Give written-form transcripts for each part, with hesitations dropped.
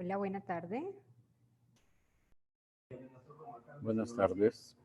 Hola, buena tarde. Buenas tardes.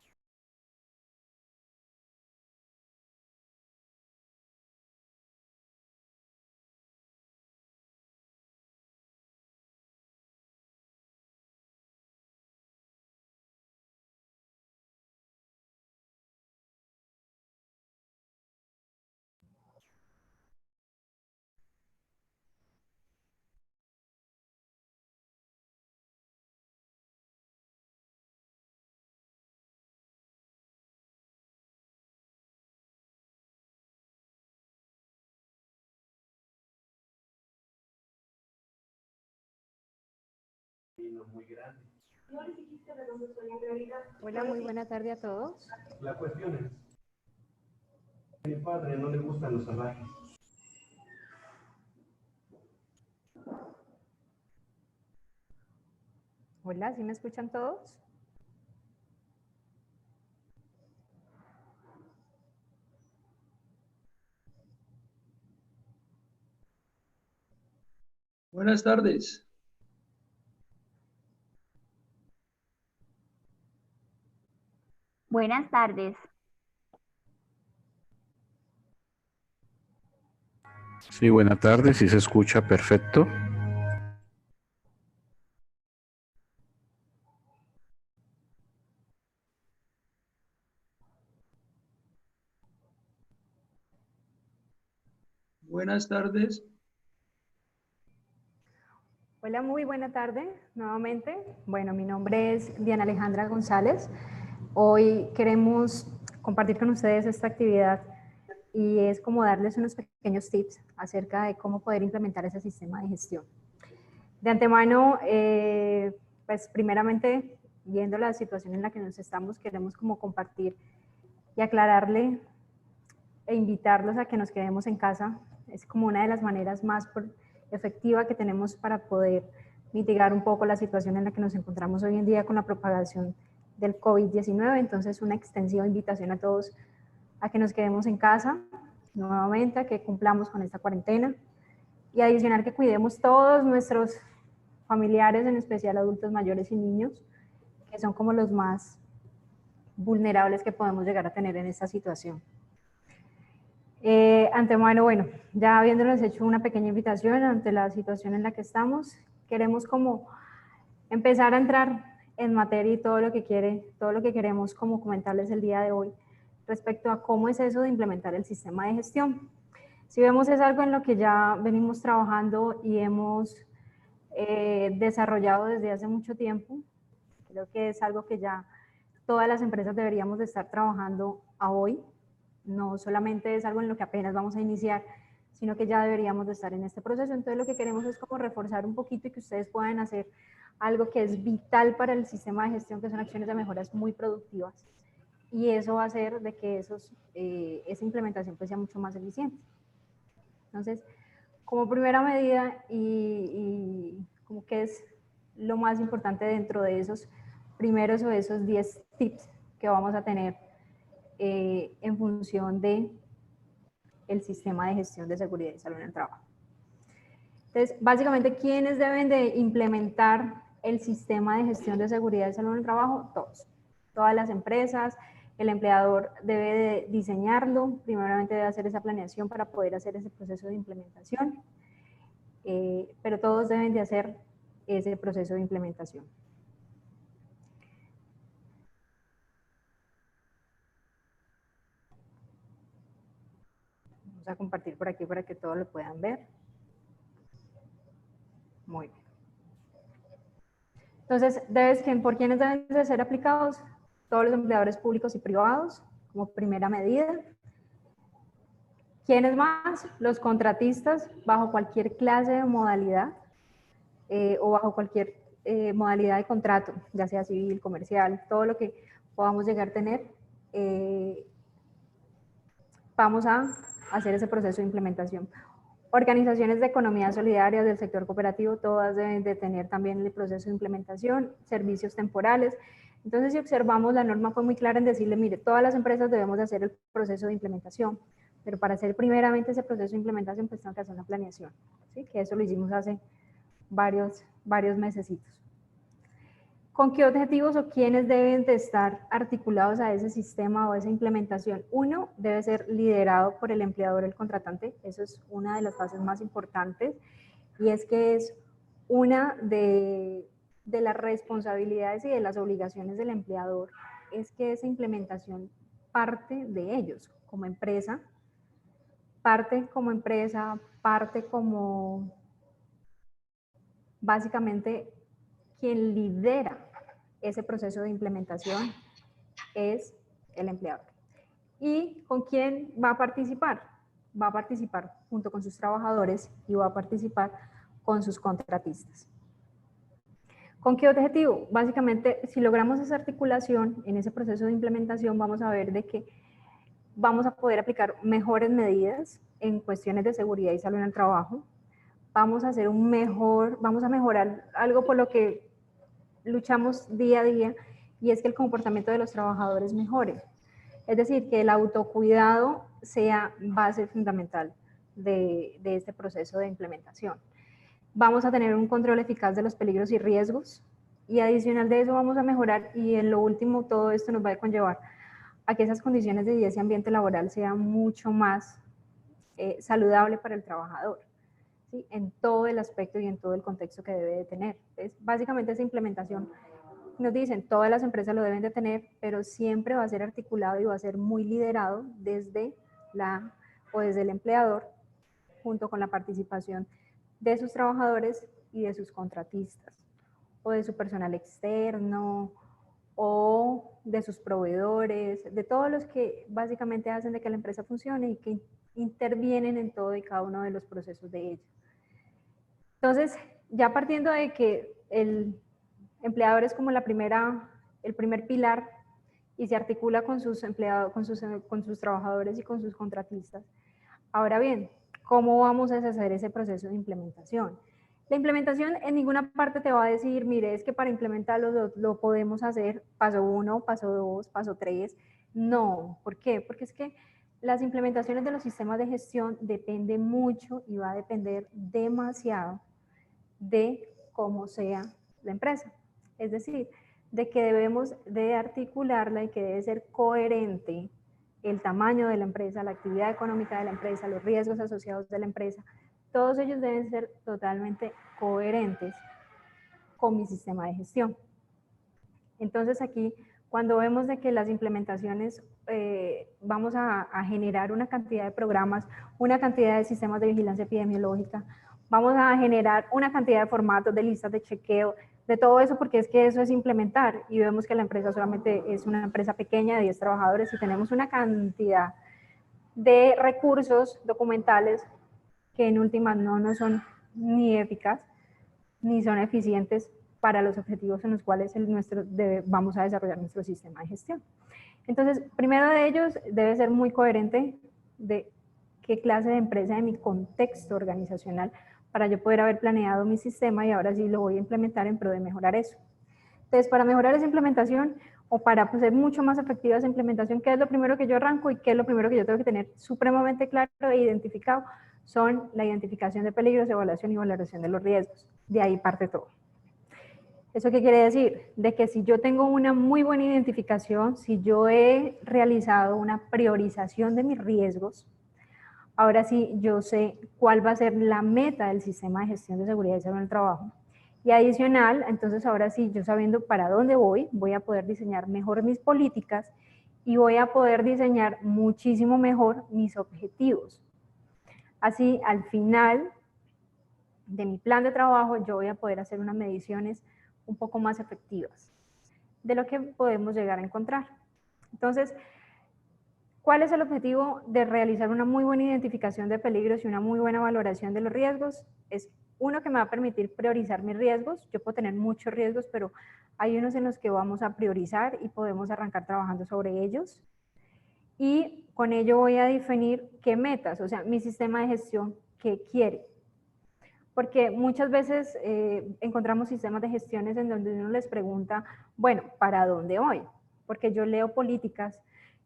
Hola, muy buena tarde a todos. La cuestión es, a mi padre no le gustan los salvajes. Hola, ¿sí me escuchan todos? Buenas tardes. Buenas tardes. Sí, buenas tardes, sí se escucha perfecto. Buenas tardes. Hola, muy buena tarde nuevamente. Bueno, mi nombre es Diana Alejandra González. Hoy queremos compartir con ustedes esta actividad y es como darles unos pequeños tips acerca de cómo poder implementar ese sistema de gestión. De antemano, pues primeramente, viendo la situación en la que nos estamos, queremos como compartir y aclararle e invitarlos a que nos quedemos en casa. Es como una de las maneras más efectiva que tenemos para poder mitigar un poco la situación en la que nos encontramos hoy en día con la propagación del COVID-19. Entonces, una extensiva invitación a todos a que nos quedemos en casa nuevamente, a que cumplamos con esta cuarentena y adicional que cuidemos todos nuestros familiares, en especial adultos mayores y niños, que son como los más vulnerables que podemos llegar a tener en esta situación. Antemano, bueno, ya habiéndoles hecho una pequeña invitación ante la situación en la que estamos, queremos como empezar a entrar en materia y todo lo que queremos como comentarles el día de hoy respecto a cómo es eso de implementar el sistema de gestión. Si vemos, es algo en lo que ya venimos trabajando y hemos desarrollado desde hace mucho tiempo. Creo que es algo que ya todas las empresas deberíamos de estar trabajando a hoy. No solamente es algo en lo que apenas vamos a iniciar, sino que ya deberíamos de estar en este proceso. Entonces lo que queremos es como reforzar un poquito y que ustedes puedan hacer algo que es vital para el sistema de gestión, que son acciones de mejoras muy productivas. Y eso va a hacer de que esa implementación pues sea mucho más eficiente. Entonces, como primera medida y como que es lo más importante dentro de esos primeros o esos 10 tips que vamos a tener en función de el sistema de gestión de seguridad y salud en el trabajo. Entonces, básicamente, ¿quiénes deben de implementar el sistema de gestión de seguridad y salud en el trabajo? Todos. Todas las empresas, el empleador debe de diseñarlo, primeramente debe hacer esa planeación para poder hacer ese proceso de implementación, pero todos deben de hacer ese proceso de implementación. Vamos a compartir por aquí para que todos lo puedan ver. Muy bien. Entonces, ¿por quiénes deben de ser aplicados? Todos los empleadores públicos y privados, como primera medida. ¿Quiénes más? Los contratistas, bajo cualquier clase de modalidad o bajo cualquier modalidad de contrato, ya sea civil, comercial, todo lo que podamos llegar a tener, vamos a hacer ese proceso de implementación. Organizaciones de economía solidaria del sector cooperativo, todas deben de tener también el proceso de implementación, servicios temporales. Entonces, si observamos, la norma fue muy clara en decirle, mire, todas las empresas debemos de hacer el proceso de implementación, pero para hacer primeramente ese proceso de implementación, pues tengo que hacer una planeación, ¿sí? Que eso lo hicimos hace varios mesecitos. ¿Con qué objetivos o quiénes deben de estar articulados a ese sistema o a esa implementación? Uno, debe ser liderado por el empleador o el contratante. Eso es una de las fases más importantes y es que es una de las responsabilidades y de las obligaciones del empleador, es que esa implementación parte de ellos como empresa, parte como básicamente quien lidera ese proceso de implementación es el empleador. ¿Y con quién va a participar? Va a participar junto con sus trabajadores y va a participar con sus contratistas. ¿Con qué objetivo? Básicamente, si logramos esa articulación en ese proceso de implementación, vamos a ver de que vamos a poder aplicar mejores medidas en cuestiones de seguridad y salud en el trabajo. Vamos a mejorar algo por lo que luchamos día a día, y es que el comportamiento de los trabajadores mejore. Es decir, que el autocuidado sea base fundamental de este proceso de implementación. Vamos a tener un control eficaz de los peligros y riesgos, y adicional de eso vamos a mejorar, y en lo último todo esto nos va a conllevar a que esas condiciones de vida y ese ambiente laboral sean mucho más saludable para el trabajador, ¿sí? En todo el aspecto y en todo el contexto que debe de tener. Entonces, básicamente esa implementación, nos dicen, todas las empresas lo deben de tener, pero siempre va a ser articulado y va a ser muy liderado desde el empleador, junto con la participación de sus trabajadores y de sus contratistas, o de su personal externo, o de sus proveedores, de todos los que básicamente hacen de que la empresa funcione y que intervienen en todo y cada uno de los procesos de ella. Entonces, ya partiendo de que el empleador es como el primer pilar y se articula con sus empleados, con sus trabajadores y con sus contratistas. Ahora bien, ¿cómo vamos a hacer ese proceso de implementación? La implementación en ninguna parte te va a decir, mire, es que para implementarlo lo podemos hacer paso 1, paso 2, paso 3. No, ¿por qué? Porque es que las implementaciones de los sistemas de gestión dependen mucho y va a depender demasiado de cómo sea la empresa. Es decir, de que debemos de articularla y que debe ser coherente el tamaño de la empresa, la actividad económica de la empresa, los riesgos asociados de la empresa, todos ellos deben ser totalmente coherentes con mi sistema de gestión. Entonces aquí, cuando vemos de que las implementaciones vamos a generar una cantidad de programas, una cantidad de sistemas de vigilancia epidemiológica, vamos a generar una cantidad de formatos, de listas de chequeo, de todo eso, porque es que eso es implementar, y vemos que la empresa solamente es una empresa pequeña de 10 trabajadores y tenemos una cantidad de recursos documentales que en últimas no son ni eficaces ni son eficientes para los objetivos en los cuales vamos a desarrollar nuestro sistema de gestión. Entonces, primero de ellos debe ser muy coherente de qué clase de empresa, de mi contexto organizacional, para yo poder haber planeado mi sistema y ahora sí lo voy a implementar en pro de mejorar eso. Entonces, para mejorar esa implementación o para ser mucho más efectiva esa implementación, ¿qué es lo primero que yo arranco y qué es lo primero que yo tengo que tener supremamente claro e identificado? Son la identificación de peligros, evaluación y valoración de los riesgos. De ahí parte todo. ¿Eso qué quiere decir? De que si yo tengo una muy buena identificación, si yo he realizado una priorización de mis riesgos, ahora sí yo sé cuál va a ser la meta del sistema de gestión de seguridad y salud en el trabajo. Y adicional, entonces ahora sí, yo sabiendo para dónde voy a poder diseñar mejor mis políticas y voy a poder diseñar muchísimo mejor mis objetivos. Así, al final de mi plan de trabajo, yo voy a poder hacer unas mediciones un poco más efectivas de lo que podemos llegar a encontrar. Entonces, ¿cuál es el objetivo de realizar una muy buena identificación de peligros y una muy buena valoración de los riesgos? Es uno que me va a permitir priorizar mis riesgos. Yo puedo tener muchos riesgos, pero hay unos en los que vamos a priorizar y podemos arrancar trabajando sobre ellos. Y con ello voy a definir qué metas, o sea, mi sistema de gestión, qué quiere. Porque muchas veces encontramos sistemas de gestiones en donde uno les pregunta, bueno, ¿para dónde voy? Porque yo leo políticas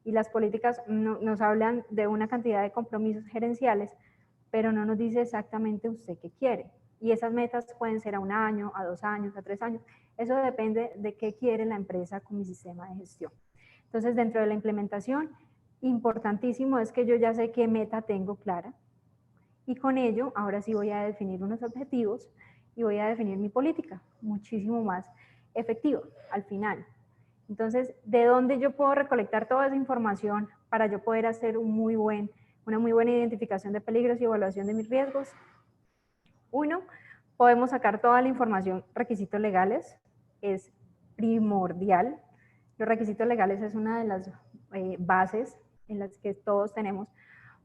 y las políticas nos hablan de una cantidad de compromisos gerenciales, pero no nos dice exactamente usted qué quiere. Y esas metas pueden ser a 1 año, a 2 años, a 3 años. Eso depende de qué quiere la empresa con mi sistema de gestión. Entonces, dentro de la implementación, importantísimo es que yo ya sé qué meta tengo clara. Y con ello, ahora sí voy a definir unos objetivos y voy a definir mi política, muchísimo más efectivo al final. Entonces, ¿de dónde yo puedo recolectar toda esa información para yo poder hacer una muy buena identificación de peligros y evaluación de mis riesgos? Uno, podemos sacar toda la información, requisitos legales, es primordial. Los requisitos legales es una de las bases en las que todos tenemos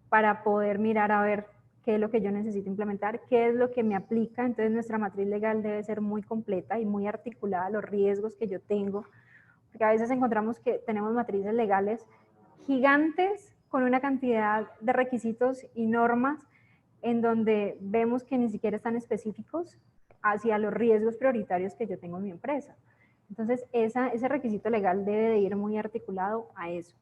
para poder mirar a ver qué es lo que yo necesito implementar, qué es lo que me aplica. Entonces nuestra matriz legal debe ser muy completa y muy articulada a los riesgos que yo tengo, porque a veces encontramos que tenemos matrices legales gigantes con una cantidad de requisitos y normas en donde vemos que ni siquiera están específicos hacia los riesgos prioritarios que yo tengo en mi empresa. Entonces ese requisito legal debe de ir muy articulado a eso.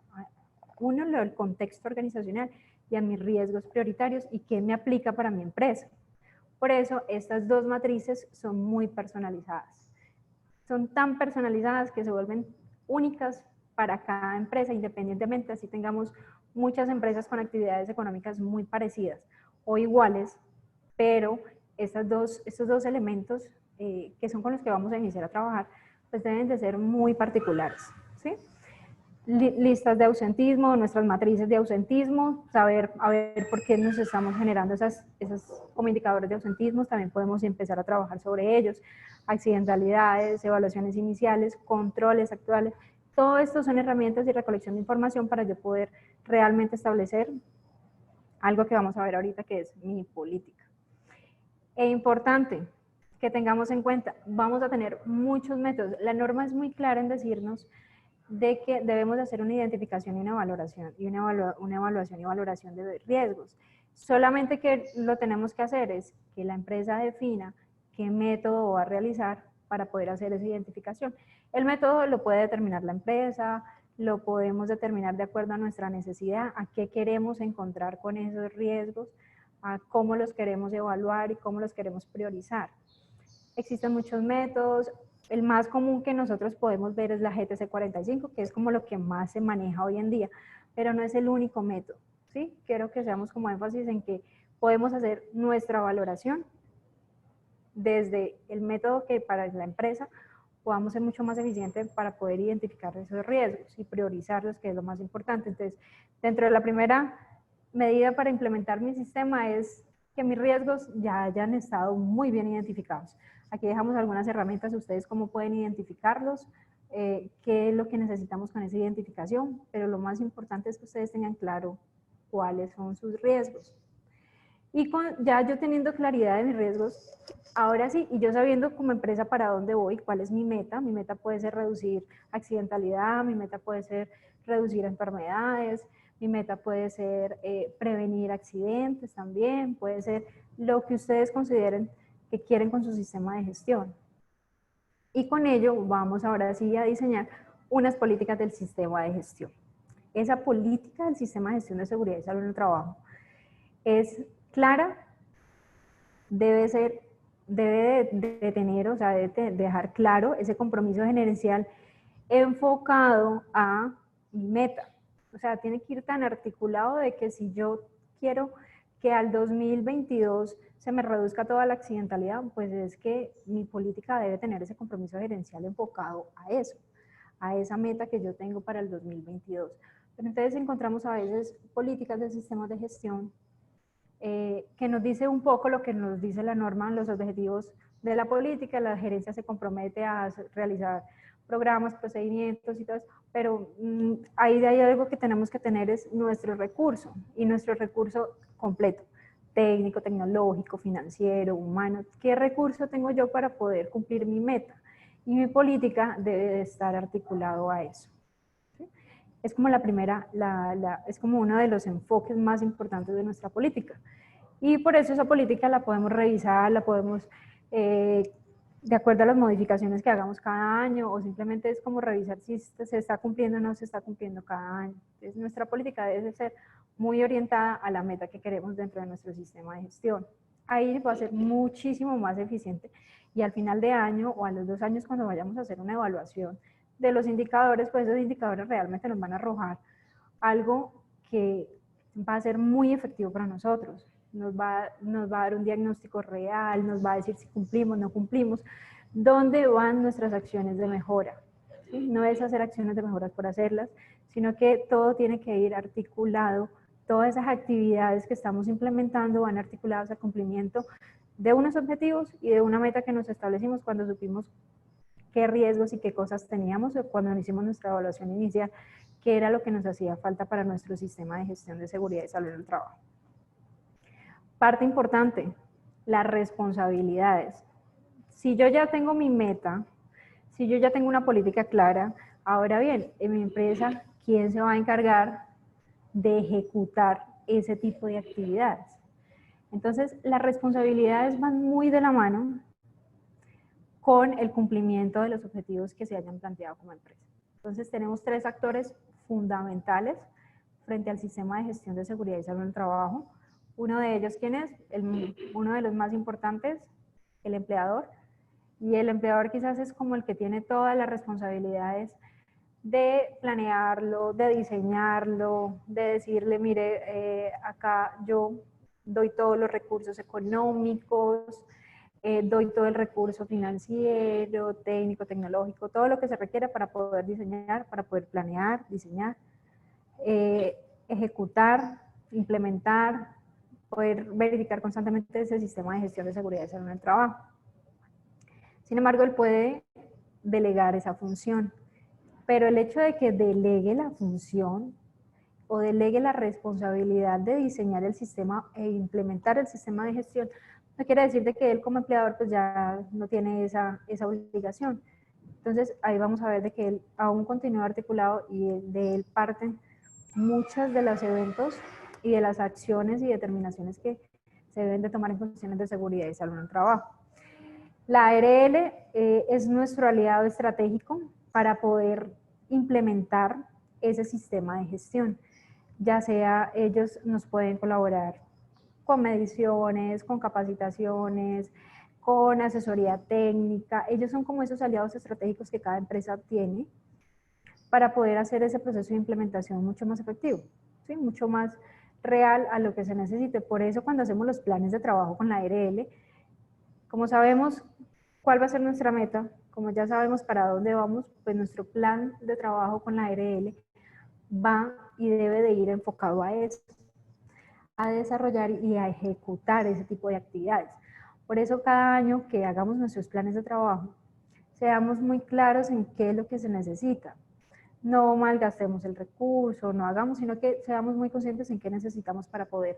Uno, el contexto organizacional y a mis riesgos prioritarios y qué me aplica para mi empresa. Por eso, estas dos matrices son muy personalizadas. Son tan personalizadas que se vuelven únicas para cada empresa, independientemente, así tengamos muchas empresas con actividades económicas muy parecidas o iguales, pero estos dos elementos que son con los que vamos a iniciar a trabajar, pues deben de ser muy particulares, ¿sí? Listas de ausentismo, nuestras matrices de ausentismo, saber a ver por qué nos estamos generando esas como indicadores de ausentismo, también podemos empezar a trabajar sobre ellos, accidentalidades, evaluaciones iniciales, controles actuales, todo esto son herramientas y recolección de información para yo poder realmente establecer algo que vamos a ver ahorita que es mi política. E importante que tengamos en cuenta, vamos a tener muchos métodos, la norma es muy clara en decirnos de que debemos de hacer una identificación y una valoración, y una evaluación y valoración de riesgos. Solamente que lo tenemos que hacer es que la empresa defina qué método va a realizar para poder hacer esa identificación. El método lo puede determinar la empresa, lo podemos determinar de acuerdo a nuestra necesidad, a qué queremos encontrar con esos riesgos, a cómo los queremos evaluar y cómo los queremos priorizar. Existen muchos métodos. El más común que nosotros podemos ver es la GTC 45, que es como lo que más se maneja hoy en día, pero no es el único método, ¿sí? Quiero que seamos como énfasis en que podemos hacer nuestra valoración desde el método que para la empresa podamos ser mucho más eficientes para poder identificar esos riesgos y priorizarlos, que es lo más importante. Entonces, dentro de la primera medida para implementar mi sistema es que mis riesgos ya hayan estado muy bien identificados. Aquí dejamos algunas herramientas, ustedes cómo pueden identificarlos, qué es lo que necesitamos con esa identificación, pero lo más importante es que ustedes tengan claro cuáles son sus riesgos. Y ya yo teniendo claridad de mis riesgos, ahora sí, y yo sabiendo como empresa para dónde voy, cuál es mi meta puede ser reducir accidentalidad, mi meta puede ser reducir enfermedades, mi meta puede ser prevenir accidentes también, puede ser lo que ustedes consideren que quieren con su sistema de gestión. Y con ello vamos ahora sí a diseñar unas políticas del sistema de gestión. Esa política del sistema de gestión de seguridad y salud en el trabajo es clara, debe de tener, o sea, debe dejar claro ese compromiso gerencial enfocado a mi meta. O sea, tiene que ir tan articulado de que si yo quiero que al 2022 se me reduzca toda la accidentalidad, pues es que mi política debe tener ese compromiso gerencial enfocado a eso, a esa meta que yo tengo para el 2022. Pero entonces encontramos a veces políticas de sistemas de gestión que nos dice un poco lo que nos dice la norma, los objetivos de la política. La gerencia se compromete a realizar programas, procedimientos y todo eso, pero ahí hay algo que tenemos que tener, es nuestro recurso, y nuestro recurso completo, técnico, tecnológico, financiero, humano. ¿Qué recurso tengo yo para poder cumplir mi meta? Y mi política debe de estar articulado a eso. Es como la primera, es como uno de los enfoques más importantes de nuestra política. Y por eso esa política la podemos revisar, la podemos, de acuerdo a las modificaciones que hagamos cada año, o simplemente es como revisar si se está cumpliendo o no se está cumpliendo cada año. Entonces, nuestra política debe ser muy orientada a la meta que queremos dentro de nuestro sistema de gestión. Ahí va a ser muchísimo más eficiente, y al final de año o a los 2 años, cuando vayamos a hacer una evaluación de los indicadores, pues esos indicadores realmente nos van a arrojar algo que va a ser muy efectivo para nosotros. Nos va a dar un diagnóstico real, nos va a decir si cumplimos, no cumplimos, dónde van nuestras acciones de mejora. ¿Sí? No es hacer acciones de mejora por hacerlas, sino que todo tiene que ir articulado, todas esas actividades que estamos implementando van articuladas al cumplimiento de unos objetivos y de una meta que nos establecimos cuando supimos qué riesgos y qué cosas teníamos cuando hicimos nuestra evaluación inicial, qué era lo que nos hacía falta para nuestro sistema de gestión de seguridad y salud en el trabajo. Parte importante, las responsabilidades. Si yo ya tengo mi meta, si yo ya tengo una política clara, ahora bien, en mi empresa, ¿quién se va a encargar de ejecutar ese tipo de actividades? Entonces, las responsabilidades van muy de la mano con el cumplimiento de los objetivos que se hayan planteado como empresa. Entonces, tenemos 3 actores fundamentales frente al sistema de gestión de seguridad y salud en el trabajo. Uno de ellos, ¿quién es? Uno de los más importantes, el empleador. Y el empleador quizás es como el que tiene todas las responsabilidades de planearlo, de diseñarlo, de decirle, mire, acá yo doy todos los recursos económicos, doy todo el recurso financiero, técnico, tecnológico, todo lo que se requiere para poder diseñar, para poder planear, diseñar, ejecutar, implementar, poder verificar constantemente ese sistema de gestión de seguridad y salud en el trabajo. Sin embargo, él puede delegar esa función, pero el hecho de que delegue la función o delegue la responsabilidad de diseñar el sistema e implementar el sistema de gestión, no quiere decir de que él como empleador pues ya no tiene esa obligación. Entonces ahí vamos a ver de que él aún continúa articulado y de él parten muchos de los eventos y de las acciones y determinaciones que se deben de tomar en cuestiones de seguridad y salud en el trabajo. La ARL es nuestro aliado estratégico para poder implementar ese sistema de gestión. Ya sea ellos nos pueden colaborar con mediciones, con capacitaciones, con asesoría técnica. Ellos son como esos aliados estratégicos que cada empresa tiene para poder hacer ese proceso de implementación mucho más efectivo, ¿sí? Mucho más real a lo que se necesite. Por eso cuando hacemos los planes de trabajo con la ARL, Como sabemos cuál va a ser nuestra meta, como ya sabemos para dónde vamos, pues nuestro plan de trabajo con la ARL va y debe de ir enfocado a eso, a desarrollar y a ejecutar ese tipo de actividades. Por eso cada año que hagamos nuestros planes de trabajo, seamos muy claros en qué es lo que se necesita. No malgastemos el recurso, no hagamos, sino que seamos muy conscientes en qué necesitamos para poder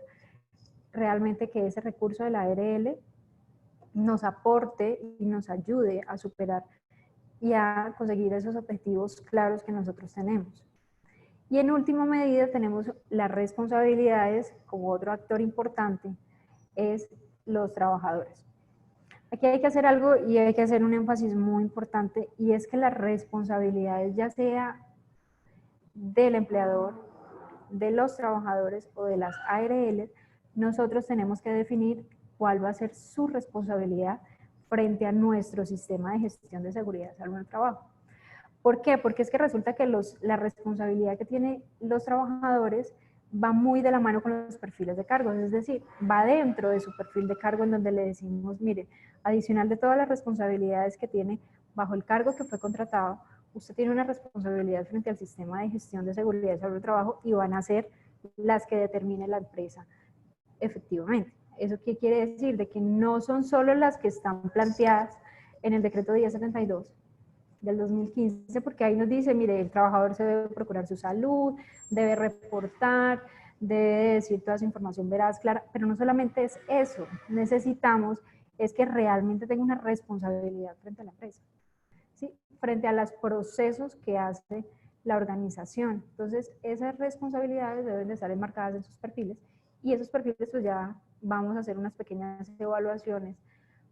realmente que ese recurso de la ARL nos aporte y nos ayude a superar y a conseguir esos objetivos claros que nosotros tenemos. Y en última medida tenemos las responsabilidades como otro actor importante, es los trabajadores. Aquí hay que hacer algo y hay que hacer un énfasis muy importante, y es que las responsabilidades, ya sea del empleador, de los trabajadores o de las ARL, nosotros tenemos que definir cuál va a ser su responsabilidad frente a nuestro sistema de gestión de seguridad y salud en el trabajo. ¿Por qué? Porque es que resulta que la responsabilidad que tienen los trabajadores va muy de la mano con los perfiles de cargos, es decir, va dentro de su perfil de cargo en donde le decimos, mire, adicional de todas las responsabilidades que tiene bajo el cargo que fue contratado, usted tiene una responsabilidad frente al sistema de gestión de seguridad y salud del trabajo y van a ser las que determine la empresa efectivamente. ¿Eso qué quiere decir? De que no son solo las que están planteadas en el decreto 1072 del 2015, porque ahí nos dice, mire, el trabajador se debe procurar su salud, debe reportar, debe decir toda su información veraz, clara, pero no solamente es eso, necesitamos es que realmente tenga una responsabilidad frente a la empresa, ¿sí? Frente a los procesos que hace la organización. Entonces, esas responsabilidades deben de estar enmarcadas en sus perfiles, y esos perfiles pues ya vamos a hacer unas pequeñas evaluaciones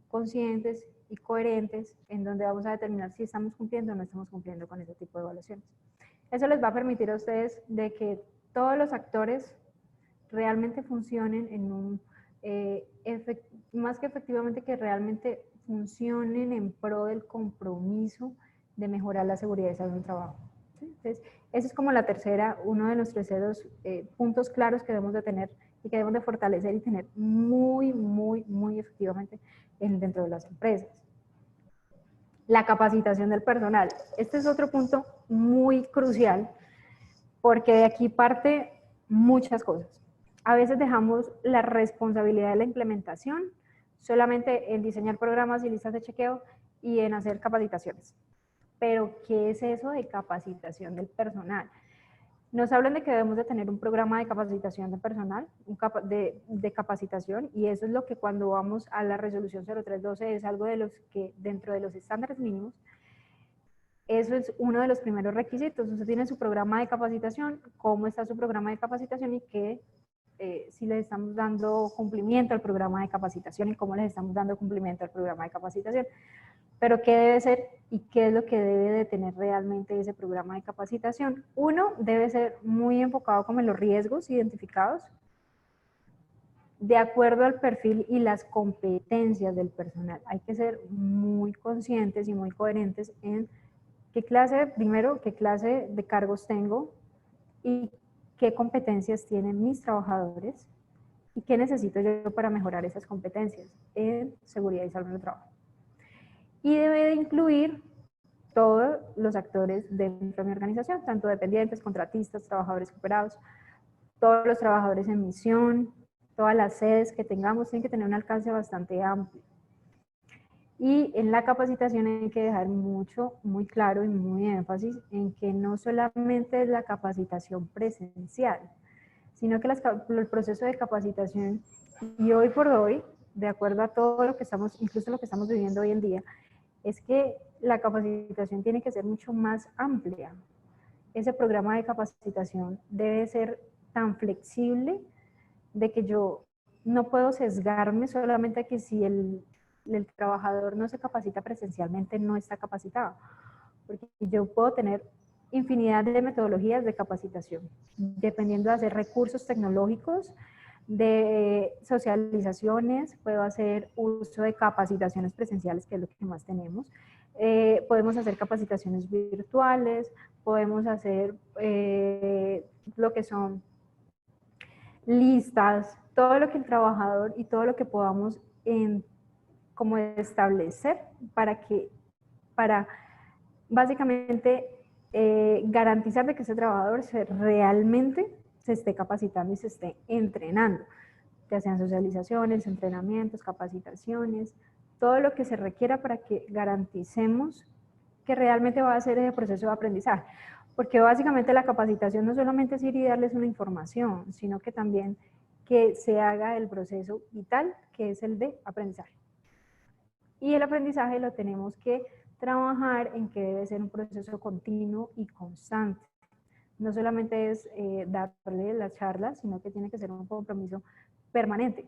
conscientes y coherentes en donde vamos a determinar si estamos cumpliendo o no estamos cumpliendo con ese tipo de evaluaciones. Eso les va a permitir a ustedes de que todos los actores realmente funcionen en un, más que efectivamente, que realmente funcionen en pro del compromiso de mejorar la seguridad y salud en el trabajo. ¿Sí? Entonces, ese es como la tercera, uno de los terceros puntos claros que debemos de tener y que debemos de fortalecer y tener muy efectivamente dentro de las empresas. La capacitación del personal. Este es otro punto muy crucial, porque de aquí parte muchas cosas. A veces dejamos la responsabilidad de la implementación solamente en diseñar programas y listas de chequeo y en hacer capacitaciones. Pero, ¿qué es eso de capacitación del personal? Nos hablan de que debemos de tener un programa de capacitación de personal, de capacitación, y eso es lo que cuando vamos a la resolución 0312 es algo de los que dentro de los estándares mínimos, eso es uno de los primeros requisitos. Usted tiene su programa de capacitación, cómo está su programa de capacitación y qué, si les estamos dando cumplimiento al programa de capacitación y cómo les estamos dando cumplimiento al programa de capacitación. Pero ¿qué debe ser y qué es lo que debe de tener realmente ese programa de capacitación? Uno, debe ser muy enfocado como en los riesgos identificados, de acuerdo al perfil y las competencias del personal. Hay que ser muy conscientes y muy coherentes en qué clase, primero, qué clase de cargos tengo y qué competencias tienen mis trabajadores y qué necesito yo para mejorar esas competencias en seguridad y salud en el trabajo. Y debe de incluir todos los actores dentro de mi organización, tanto dependientes, contratistas, trabajadores cooperados, todos los trabajadores en misión, todas las sedes que tengamos tienen que tener un alcance bastante amplio. Y en la capacitación hay que dejar muy claro y muy énfasis en que no solamente es la capacitación presencial, sino que el proceso de capacitación, y hoy por hoy, de acuerdo a todo lo que estamos, incluso lo que estamos viviendo hoy en día, es que la capacitación tiene que ser mucho más amplia. Ese programa de capacitación debe ser tan flexible de que yo no puedo sesgarme solamente a que si el trabajador no se capacita presencialmente, no está capacitado. Porque yo puedo tener infinidad de metodologías de capacitación, dependiendo de hacer recursos tecnológicos, de socializaciones, puedo hacer uso de capacitaciones presenciales, que es lo que más tenemos, podemos hacer capacitaciones virtuales, podemos hacer lo que son listas, todo lo que el trabajador y todo lo que podamos como establecer para básicamente garantizar de que ese trabajador realmente se esté capacitando y se esté entrenando, ya sean socializaciones, entrenamientos, capacitaciones, todo lo que se requiera para que garanticemos que realmente va a ser ese proceso de aprendizaje. Porque básicamente la capacitación no solamente es ir y darles una información, sino que también que se haga el proceso vital, que es el de aprendizaje. Y el aprendizaje lo tenemos que trabajar en que debe ser un proceso continuo y constante. No solamente es darle las charlas, sino que tiene que ser un compromiso permanente.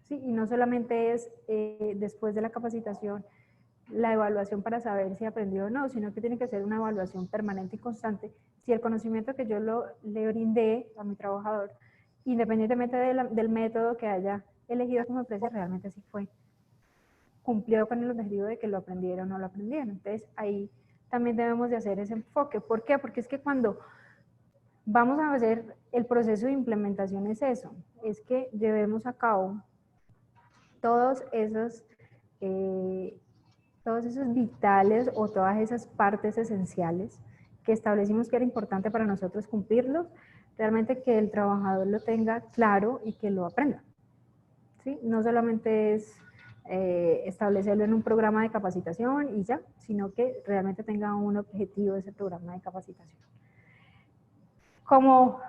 ¿Sí? Y no solamente es después de la capacitación la evaluación para saber si aprendió o no, sino que tiene que ser una evaluación permanente y constante. Si el conocimiento que yo le brindé a mi trabajador, independientemente del método que haya elegido como empresa, realmente sí fue, cumplió con el objetivo de que lo aprendieron o no lo aprendieron. Entonces ahí también debemos de hacer ese enfoque. ¿Por qué? Porque es que cuando vamos a hacer el proceso de implementación es eso, es que llevemos a cabo todos esos vitales o todas esas partes esenciales que establecimos que era importante para nosotros cumplirlos, realmente que el trabajador lo tenga claro y que lo aprenda. ¿Sí? No solamente es establecerlo en un programa de capacitación y ya, sino que realmente tenga un objetivo ese programa de capacitación. Como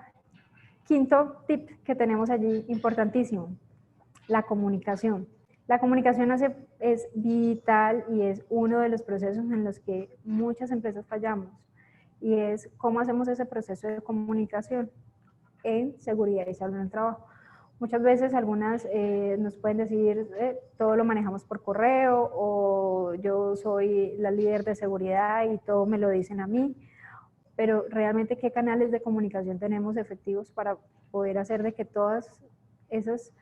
quinto tip que tenemos allí, importantísimo, la comunicación. La comunicación es vital y es uno de los procesos en los que muchas empresas fallamos. Y es cómo hacemos ese proceso de comunicación en seguridad y salud en el trabajo. Muchas veces algunas nos pueden decir, todo lo manejamos por correo, o yo soy la líder de seguridad y todo me lo dicen a mí, pero realmente qué canales de comunicación tenemos efectivos para poder hacer de que todas esas,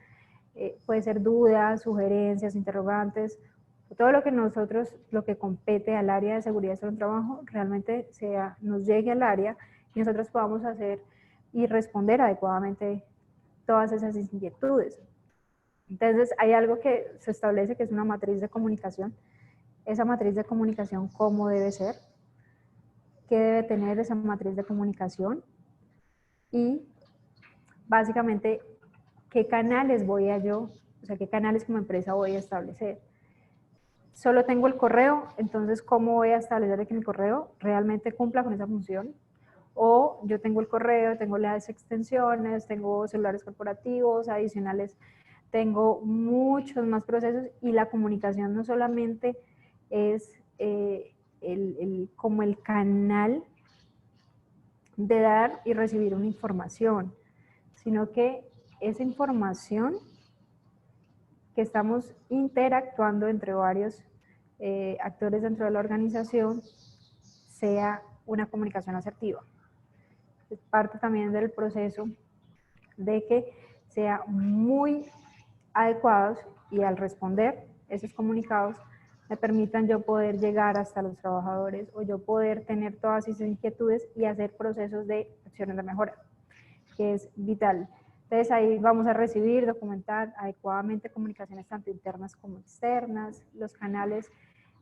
puede ser dudas, sugerencias, interrogantes, todo lo que lo que compete al área de seguridad y salud en el trabajo, realmente nos llegue al área y nosotros podamos hacer y responder adecuadamente todas esas inquietudes. Entonces hay algo que se establece que es una matriz de comunicación. Esa matriz de comunicación, ¿cómo debe ser? ¿Qué debe tener esa matriz de comunicación? Y básicamente, ¿qué canales qué canales como empresa voy a establecer? Solo tengo el correo, entonces ¿cómo voy a establecer que mi correo realmente cumpla con esa función? O yo tengo el correo, tengo las extensiones, tengo celulares corporativos adicionales, tengo muchos más procesos y la comunicación no solamente es como el canal de dar y recibir una información, sino que esa información que estamos interactuando entre varios actores dentro de la organización sea una comunicación asertiva. Es parte también del proceso de que sea muy adecuados y al responder esos comunicados me permitan yo poder llegar hasta los trabajadores o yo poder tener todas esas inquietudes y hacer procesos de acciones de mejora, que es vital. Entonces ahí vamos a recibir, documentar adecuadamente comunicaciones tanto internas como externas, los canales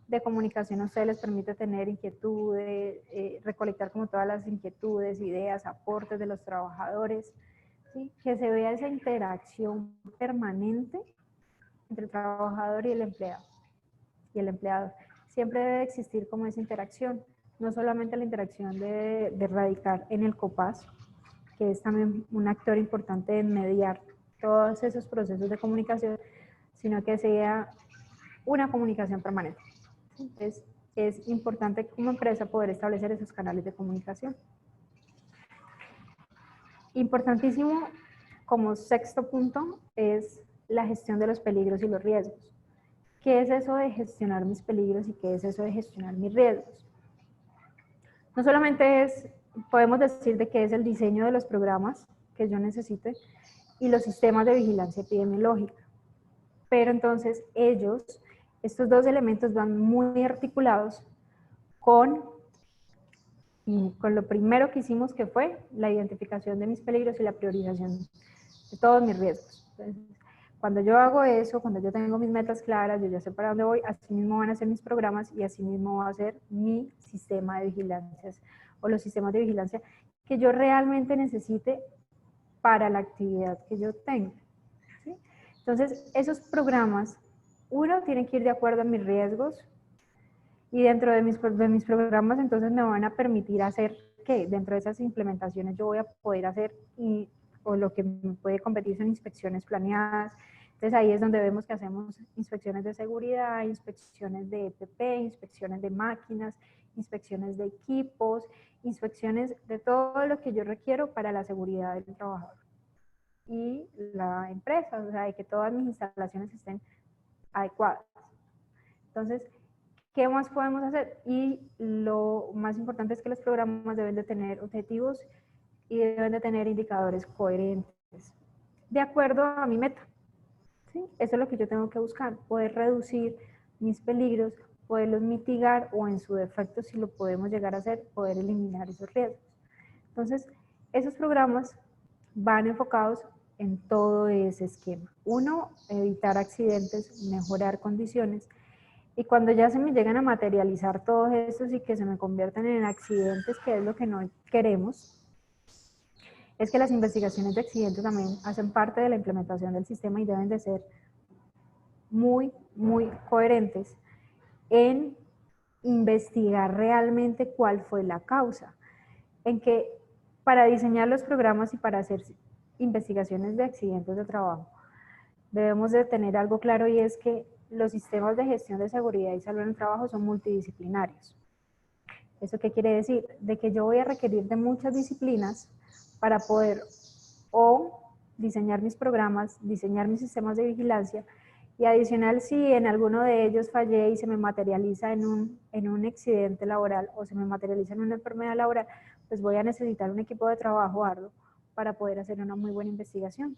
de comunicación a ustedes les permite tener inquietudes, recolectar como todas las inquietudes, ideas, aportes de los trabajadores, ¿sí? Que se vea esa interacción permanente entre el trabajador y el empleado. Y el empleador. Siempre debe existir como esa interacción, no solamente la interacción de radicar en el COPAS, que es también un actor importante en mediar todos esos procesos de comunicación, sino que sea una comunicación permanente. Entonces, es importante como empresa poder establecer esos canales de comunicación. Importantísimo como sexto punto es la gestión de los peligros y los riesgos. ¿Qué es eso de gestionar mis peligros y qué es eso de gestionar mis riesgos? No solamente podemos decir de qué es el diseño de los programas que yo necesite y los sistemas de vigilancia epidemiológica, pero entonces estos dos elementos van muy articulados con lo primero que hicimos, que fue la identificación de mis peligros y la priorización de todos mis riesgos. Entonces, Cuando yo hago eso, cuando yo tengo mis metas claras, yo ya sé para dónde voy, así mismo van a ser mis programas y así mismo va a ser mi sistema de vigilancias o los sistemas de vigilancia que yo realmente necesite para la actividad que yo tengo. ¿Sí? Entonces, esos programas, uno, tienen que ir de acuerdo a mis riesgos y dentro de mis programas entonces me van a permitir hacer que dentro de esas implementaciones yo voy a poder hacer o lo que me puede competir son inspecciones planeadas. Entonces ahí es donde vemos que hacemos inspecciones de seguridad, inspecciones de EPP, inspecciones de máquinas, inspecciones de equipos, inspecciones de todo lo que yo requiero para la seguridad del trabajador y la empresa, o sea, de que todas mis instalaciones estén adecuadas. Entonces, ¿qué más podemos hacer? Y lo más importante es que los programas deben de tener objetivos y deben de tener indicadores coherentes de acuerdo a mi meta. ¿Sí? Eso es lo que yo tengo que buscar, poder reducir mis peligros, poderlos mitigar o en su defecto, si lo podemos llegar a hacer, poder eliminar esos riesgos. Entonces, esos programas van enfocados en todo ese esquema. Uno, evitar accidentes, mejorar condiciones. Y cuando ya se me llegan a materializar todos estos y que se me convierten en accidentes, que es lo que no queremos, es que las investigaciones de accidentes también hacen parte de la implementación del sistema y deben de ser muy, muy coherentes en investigar realmente cuál fue la causa. En que para diseñar los programas y para hacer investigaciones de accidentes de trabajo, debemos de tener algo claro y es que los sistemas de gestión de seguridad y salud en el trabajo son multidisciplinarios. ¿Eso qué quiere decir? De que yo voy a requerir de muchas disciplinas para poder o diseñar mis programas, diseñar mis sistemas de vigilancia y adicional si en alguno de ellos fallé y se me materializa en un accidente laboral o se me materializa en una enfermedad laboral, pues voy a necesitar un equipo de trabajo arduo para poder hacer una muy buena investigación.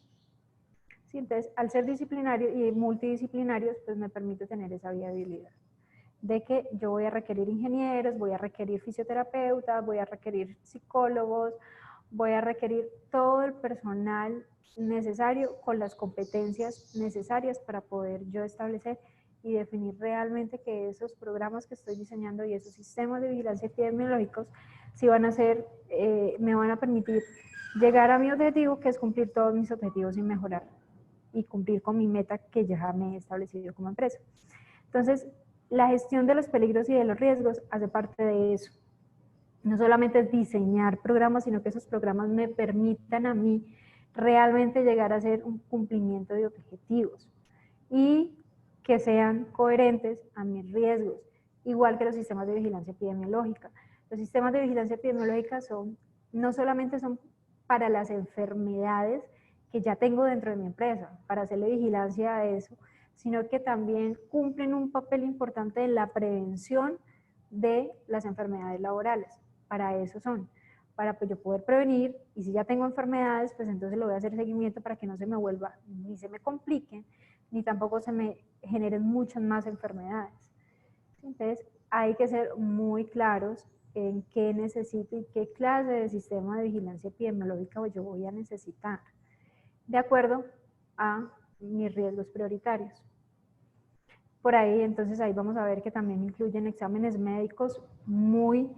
Sí, entonces, al ser disciplinario y multidisciplinarios, pues me permite tener esa viabilidad de que yo voy a requerir ingenieros, voy a requerir fisioterapeutas, voy a requerir psicólogos, voy a requerir todo el personal necesario con las competencias necesarias para poder yo establecer y definir realmente que esos programas que estoy diseñando y esos sistemas de vigilancia epidemiológicos sí van a ser, me van a permitir llegar a mi objetivo, que es cumplir todos mis objetivos y mejorar y cumplir con mi meta que ya me he establecido como empresa. Entonces, la gestión de los peligros y de los riesgos hace parte de eso. No solamente es diseñar programas, sino que esos programas me permitan a mí realmente llegar a hacer un cumplimiento de objetivos y que sean coherentes a mis riesgos, igual que los sistemas de vigilancia epidemiológica. Los sistemas de vigilancia epidemiológica no solamente son para las enfermedades que ya tengo dentro de mi empresa, para hacerle vigilancia a eso, sino que también cumplen un papel importante en la prevención de las enfermedades laborales. Para eso son, para pues yo poder prevenir, y si ya tengo enfermedades, pues entonces le voy a hacer seguimiento para que no se me vuelva, ni se me compliquen, ni tampoco se me generen muchas más enfermedades. Entonces hay que ser muy claros en qué necesito y qué clase de sistema de vigilancia epidemiológica yo voy a necesitar, de acuerdo a mis riesgos prioritarios. Por ahí, entonces ahí vamos a ver que también incluyen exámenes médicos muy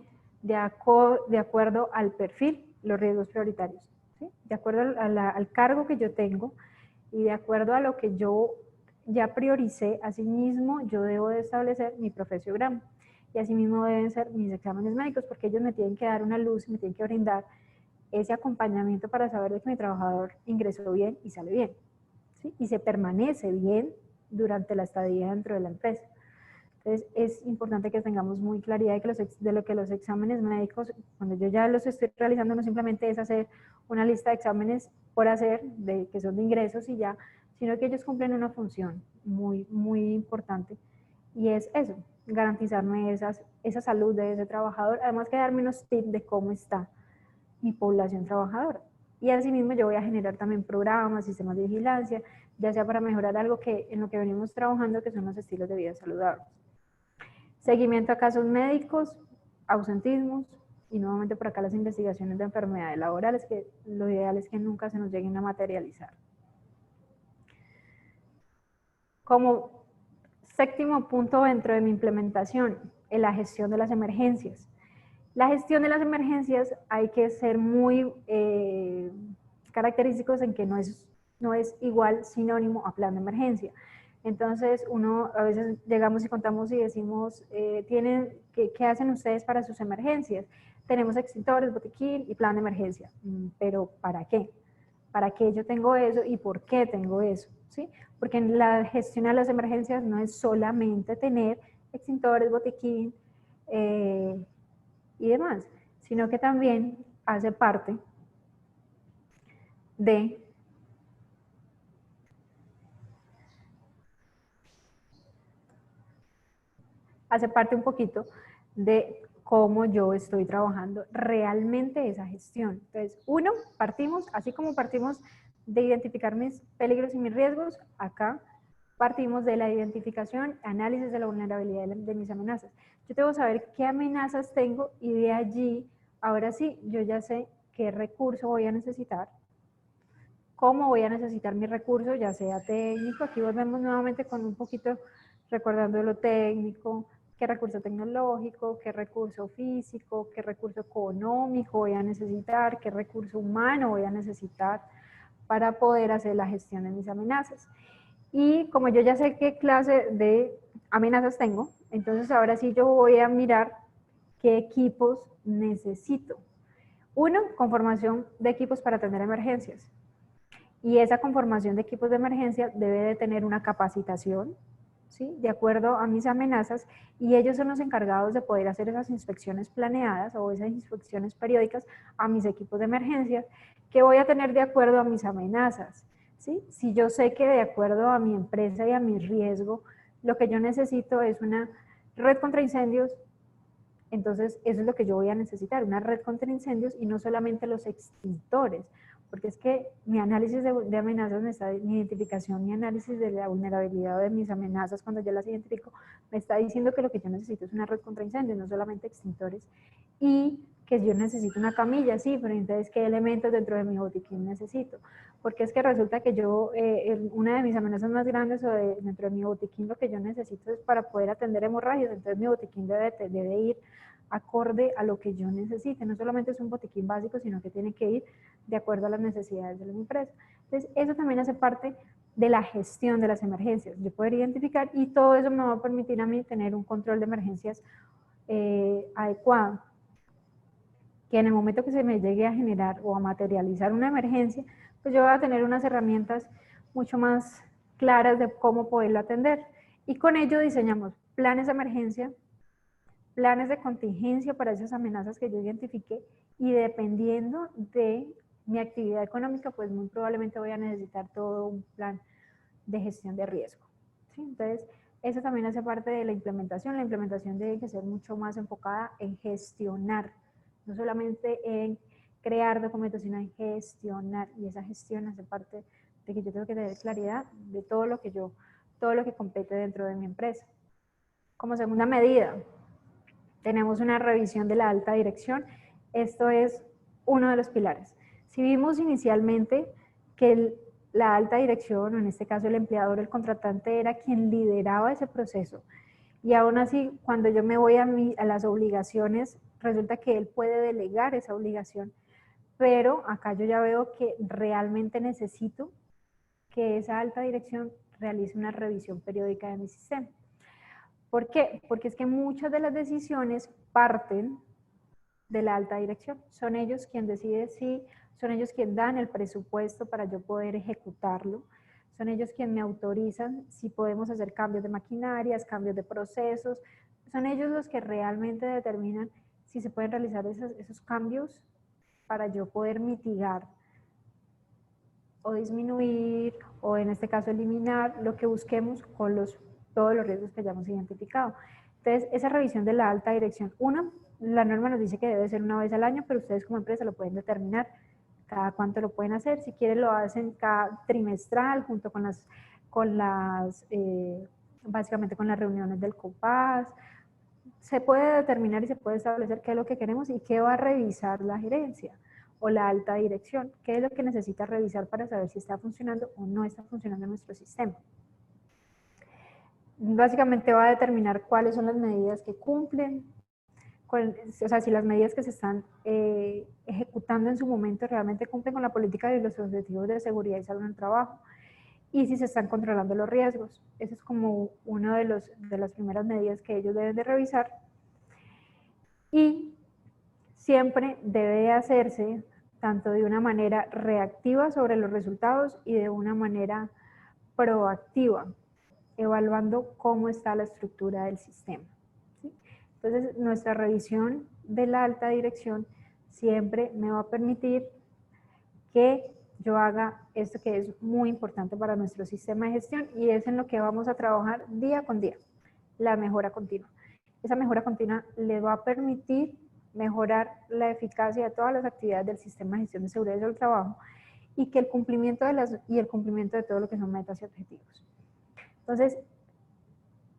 de acuerdo al perfil, los riesgos prioritarios, ¿sí? De acuerdo al cargo que yo tengo y de acuerdo a lo que yo ya prioricé, asimismo yo debo de establecer mi profesiograma y asimismo deben ser mis exámenes médicos porque ellos me tienen que dar una luz, me tienen que brindar ese acompañamiento para saber de que mi trabajador ingresó bien y sale bien, ¿sí? Y se permanece bien durante la estadía dentro de la empresa. Entonces es importante que tengamos muy claridad de lo que los exámenes médicos, cuando yo ya los estoy realizando, no simplemente es hacer una lista de exámenes por hacer, que son de ingresos y ya, sino que ellos cumplen una función muy, muy importante y es eso, garantizarme esa salud de ese trabajador, además que darme unos tips de cómo está mi población trabajadora. Y asimismo yo voy a generar también programas, sistemas de vigilancia, ya sea para mejorar algo que en lo que venimos trabajando, que son los estilos de vida saludables. Seguimiento a casos médicos, ausentismos y nuevamente por acá las investigaciones de enfermedades laborales, que lo ideal es que nunca se nos lleguen a materializar. Como séptimo punto dentro de mi implementación, en la gestión de las emergencias. La gestión de las emergencias hay que ser muy característicos en que no es igual sinónimo a plan de emergencia. Entonces, a veces llegamos y contamos y decimos, ¿qué hacen ustedes para sus emergencias? Tenemos extintores, botiquín y plan de emergencia. ¿Pero para qué? ¿Para qué yo tengo eso y por qué tengo eso? ¿Sí? Porque en la gestión de las emergencias no es solamente tener extintores, botiquín y demás, sino que también hace parte de un poquito de cómo yo estoy trabajando realmente esa gestión. Entonces, así como partimos de identificar mis peligros y mis riesgos, acá partimos de la identificación, análisis de la vulnerabilidad de mis amenazas. Yo tengo que saber qué amenazas tengo y de allí, ahora sí, yo ya sé qué recurso voy a necesitar, cómo voy a necesitar mi recurso, ya sea técnico. Aquí volvemos nuevamente con un poquito recordando lo técnico, qué recurso tecnológico, qué recurso físico, qué recurso económico voy a necesitar, qué recurso humano voy a necesitar para poder hacer la gestión de mis amenazas. Y como yo ya sé qué clase de amenazas tengo, entonces ahora sí yo voy a mirar qué equipos necesito. Uno, conformación de equipos para atender emergencias. Y esa conformación de equipos de emergencia debe de tener una capacitación, ¿sí? De acuerdo a mis amenazas, y ellos son los encargados de poder hacer esas inspecciones planeadas o esas inspecciones periódicas a mis equipos de emergencia que voy a tener de acuerdo a mis amenazas, ¿sí? Si yo sé que de acuerdo a mi empresa y a mi riesgo, lo que yo necesito es una red contra incendios, entonces eso es lo que yo voy a necesitar, una red contra incendios y no solamente los extintores, porque es que mi análisis de amenazas, mi identificación, mi análisis de la vulnerabilidad de mis amenazas, cuando yo las identifico, me está diciendo que lo que yo necesito es una red contra incendios, no solamente extintores, y que yo necesito una camilla, sí, pero entonces, ¿qué elementos dentro de mi botiquín necesito? Porque es que resulta que yo, una de mis amenazas más grandes dentro de mi botiquín, lo que yo necesito es para poder atender hemorragias, entonces mi botiquín debe ir acorde a lo que yo necesite, no solamente es un botiquín básico, sino que tiene que ir de acuerdo a las necesidades de la empresa. Entonces, eso también hace parte de la gestión de las emergencias. Yo poder identificar y todo eso me va a permitir a mí tener un control de emergencias adecuado. Que en el momento que se me llegue a generar o a materializar una emergencia, pues yo voy a tener unas herramientas mucho más claras de cómo poderlo atender. Y con ello diseñamos planes de emergencia, planes de contingencia para esas amenazas que yo identifiqué, y dependiendo de mi actividad económica, pues muy probablemente voy a necesitar todo un plan de gestión de riesgo. ¿Sí? Entonces, eso también hace parte de la implementación. La implementación debe que ser mucho más enfocada en gestionar, no solamente en crear documentos, sino en gestionar, y esa gestión hace parte de que yo tengo que tener claridad de todo lo que compete dentro de mi empresa. Como segunda medida, tenemos una revisión de la alta dirección. Esto es uno de los pilares. Si vimos inicialmente que la alta dirección, o en este caso el empleador, el contratante, era quien lideraba ese proceso, y aún así cuando yo me voy a las obligaciones, resulta que él puede delegar esa obligación, pero acá yo ya veo que realmente necesito que esa alta dirección realice una revisión periódica de mi sistema. ¿Por qué? Porque es que muchas de las decisiones parten de la alta dirección. Son ellos quienes deciden son ellos quienes dan el presupuesto para yo poder ejecutarlo, son ellos quienes me autorizan si podemos hacer cambios de maquinarias, cambios de procesos, son ellos los que realmente determinan si se pueden realizar esos cambios para yo poder mitigar o disminuir, o en este caso eliminar, lo que busquemos con todos los riesgos que hayamos identificado. Entonces, esa revisión de la alta dirección, la norma nos dice que debe ser una vez al año, pero ustedes como empresa lo pueden determinar cada cuánto lo pueden hacer. Si quieren lo hacen cada trimestral, junto con básicamente con las reuniones del COPAS. Se puede determinar y se puede establecer qué es lo que queremos y qué va a revisar la gerencia o la alta dirección, qué es lo que necesita revisar para saber si está funcionando o no está funcionando nuestro sistema. Básicamente va a determinar cuáles son las medidas que cumplen, o sea, si las medidas que se están ejecutando en su momento realmente cumplen con la política y los objetivos de seguridad y salud en el trabajo, y si se están controlando los riesgos. Eso es como una de las primeras medidas que ellos deben de revisar. Y siempre debe hacerse tanto de una manera reactiva sobre los resultados y de una manera proactiva, evaluando cómo está la estructura del sistema. ¿Sí? Entonces, nuestra revisión de la alta dirección siempre me va a permitir que yo haga esto que es muy importante para nuestro sistema de gestión y es en lo que vamos a trabajar día con día, la mejora continua. Esa mejora continua le va a permitir mejorar la eficacia de todas las actividades del sistema de gestión de seguridad del trabajo y que el cumplimiento de todo lo que son metas y objetivos. Entonces,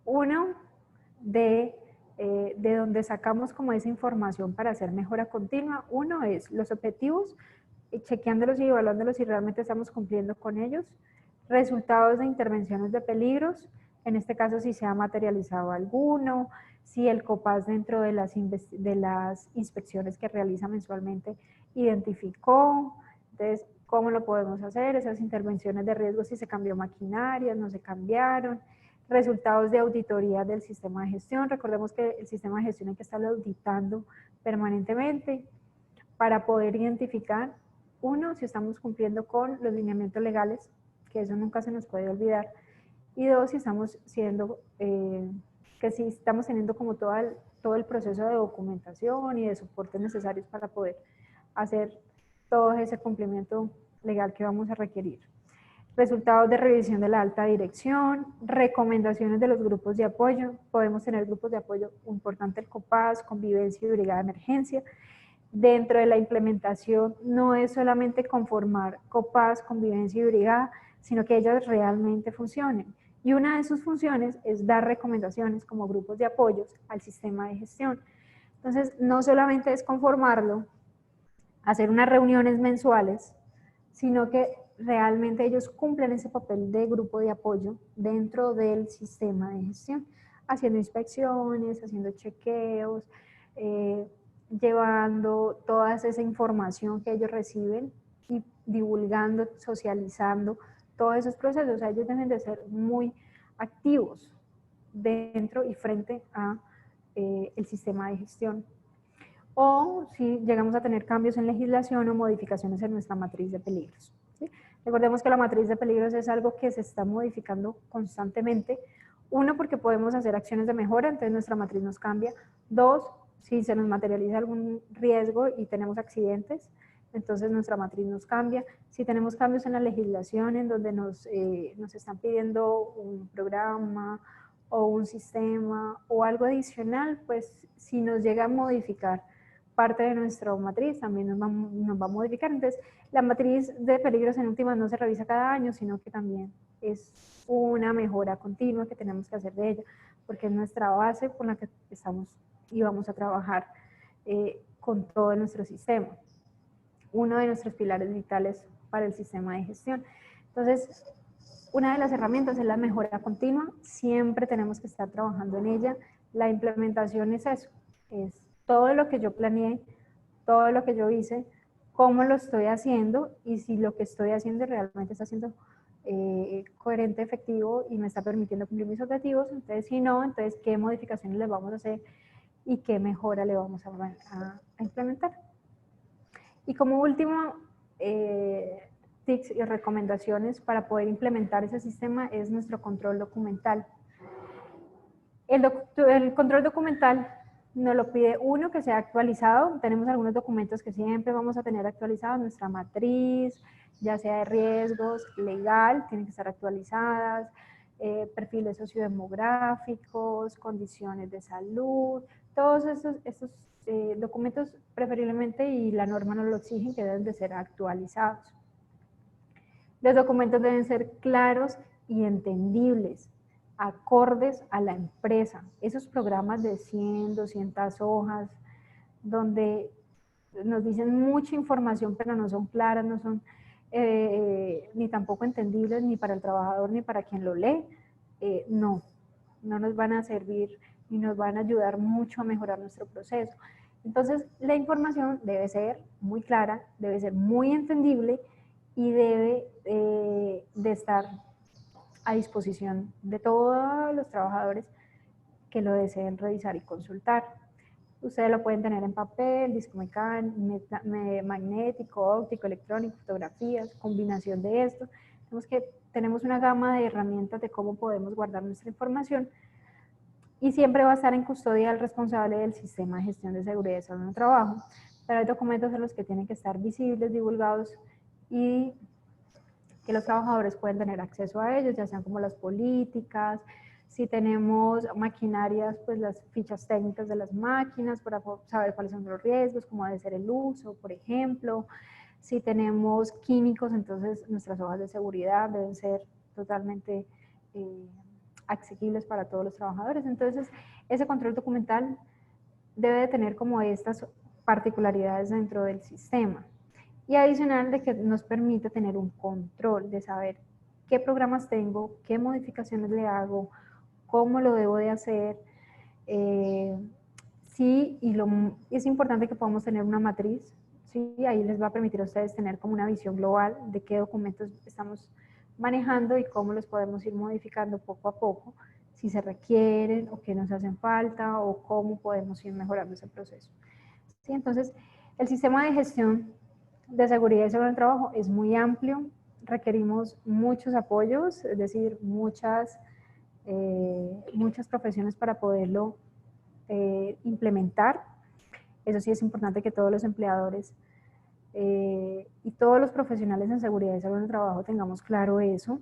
uno de donde sacamos como esa información para hacer mejora continua, uno es los objetivos, chequeándolos y evaluándolos si realmente estamos cumpliendo con ellos, resultados de intervenciones de peligros, en este caso si se ha materializado alguno, si el COPAS dentro de las inspecciones que realiza mensualmente identificó, entonces cómo lo podemos hacer, esas intervenciones de riesgo, si se cambió maquinaria, no se cambiaron, resultados de auditoría del sistema de gestión, recordemos que el sistema de gestión hay que estarlo auditando permanentemente para poder identificar, uno, si estamos cumpliendo con los lineamientos legales, que eso nunca se nos puede olvidar, y dos, si estamos que si estamos teniendo como todo el proceso de documentación y de soporte necesarios para poder hacer todo ese cumplimiento legal que vamos a requerir. Resultados de revisión de la alta dirección, recomendaciones de los grupos de apoyo, podemos tener grupos de apoyo, importante el COPAS, convivencia y brigada de emergencia. Dentro de la implementación no es solamente conformar COPAS, convivencia y brigada, sino que ellas realmente funcionen. Y una de sus funciones es dar recomendaciones como grupos de apoyo al sistema de gestión. Entonces, no solamente es conformarlo, hacer unas reuniones mensuales, sino que realmente ellos cumplen ese papel de grupo de apoyo dentro del sistema de gestión, haciendo inspecciones, haciendo chequeos, llevando toda esa información que ellos reciben y divulgando, socializando todos esos procesos. O sea, ellos deben de ser muy activos dentro y frente a el sistema de gestión. O si llegamos a tener cambios en legislación o modificaciones en nuestra matriz de peligros. ¿Sí? Recordemos que la matriz de peligros es algo que se está modificando constantemente. Uno, porque podemos hacer acciones de mejora, entonces nuestra matriz nos cambia. Dos, si se nos materializa algún riesgo y tenemos accidentes, entonces nuestra matriz nos cambia. Si tenemos cambios en la legislación en donde nos están pidiendo un programa o un sistema o algo adicional, pues si nos llega a modificar parte de nuestra matriz también nos va a modificar. Entonces, la matriz de peligros en últimas no se revisa cada año, sino que también es una mejora continua que tenemos que hacer de ella, porque es nuestra base con la que estamos y vamos a trabajar con todo nuestro sistema. Uno de nuestros pilares vitales para el sistema de gestión. Entonces, una de las herramientas es la mejora continua, siempre tenemos que estar trabajando en ella. La implementación es eso, es todo lo que yo planeé, todo lo que yo hice, cómo lo estoy haciendo y si lo que estoy haciendo realmente está siendo coherente, efectivo y me está permitiendo cumplir mis objetivos. Entonces, si no, entonces qué modificaciones le vamos a hacer y qué mejora le vamos a implementar. Y como último, tips y recomendaciones para poder implementar ese sistema es nuestro control documental. El control documental nos lo pide uno que sea actualizado. Tenemos algunos documentos que siempre vamos a tener actualizados, nuestra matriz, ya sea de riesgos, legal, tienen que estar actualizadas, perfiles sociodemográficos, condiciones de salud, todos estos documentos preferiblemente, y la norma nos lo exigen, que deben de ser actualizados. Los documentos deben ser claros y entendibles, acordes a la empresa. Esos programas de 100, 200 hojas, donde nos dicen mucha información, pero no son claras, no son ni tampoco entendibles ni para el trabajador ni para quien lo lee, no. no nos van a servir y nos van a ayudar mucho a mejorar nuestro proceso. Entonces, la información debe ser muy clara, debe ser muy entendible y debe de estar a disposición de todos los trabajadores que lo deseen revisar y consultar. Ustedes lo pueden tener en papel, disco magnético, óptico, electrónico, fotografías, combinación de esto. Tenemos una gama de herramientas de cómo podemos guardar nuestra información y siempre va a estar en custodia del responsable del sistema de gestión de seguridad y salud en el trabajo. Pero hay documentos en los que tienen que estar visibles, divulgados y que los trabajadores pueden tener acceso a ellos, ya sean como las políticas, si tenemos maquinarias, pues las fichas técnicas de las máquinas para saber cuáles son los riesgos, cómo debe ser el uso, por ejemplo. Si tenemos químicos, entonces nuestras hojas de seguridad deben ser totalmente accesibles para todos los trabajadores. Entonces, ese control documental debe de tener como estas particularidades dentro del sistema. Y adicional de que nos permite tener un control de saber qué programas tengo, qué modificaciones le hago, cómo lo debo de hacer. Sí, es importante que podamos tener una matriz, ¿sí? Ahí les va a permitir a ustedes tener como una visión global de qué documentos estamos manejando y cómo los podemos ir modificando poco a poco, si se requieren o qué nos hacen falta o cómo podemos ir mejorando ese proceso. ¿Sí? Entonces, el sistema de gestión de seguridad y salud en el trabajo es muy amplio, requerimos muchos apoyos, es decir, muchas profesiones para poderlo implementar. Eso sí es importante que todos los empleadores y todos los profesionales en seguridad y salud en el trabajo tengamos claro eso,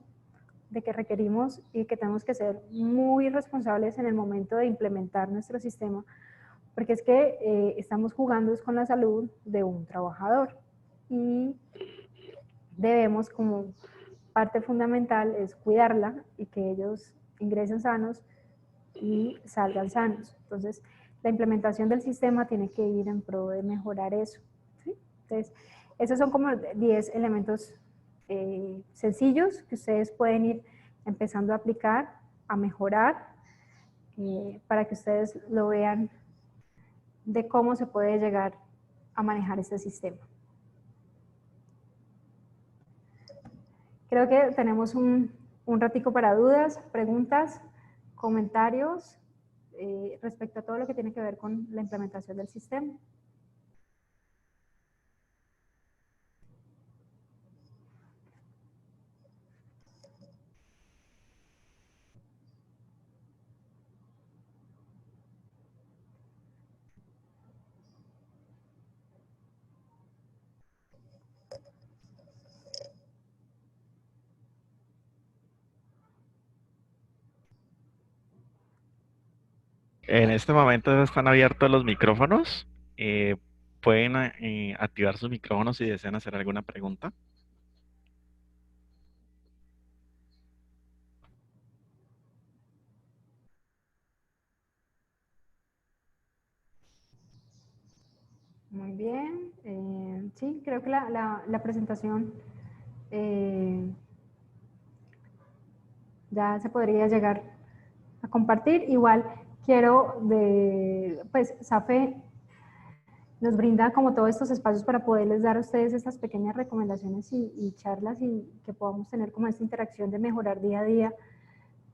de que requerimos y que tenemos que ser muy responsables en el momento de implementar nuestro sistema, porque es que estamos jugando con la salud de un trabajador y debemos, como parte fundamental, es cuidarla y que ellos ingresen sanos y salgan sanos. Entonces, la implementación del sistema tiene que ir en pro de mejorar eso, ¿sí? Entonces, esos son como 10 elementos sencillos que ustedes pueden ir empezando a aplicar, a mejorar, para que ustedes lo vean de cómo se puede llegar a manejar este sistema. Creo que tenemos un ratico para dudas, preguntas, comentarios respecto a todo lo que tiene que ver con la implementación del sistema. En este momento están abiertos los micrófonos. Pueden activar sus micrófonos si desean hacer alguna pregunta. Muy bien. Sí, creo que la presentación ya se podría llegar a compartir. Igual quiero, pues SAFE nos brinda como todos estos espacios para poderles dar a ustedes estas pequeñas recomendaciones y charlas y que podamos tener como esta interacción de mejorar día a día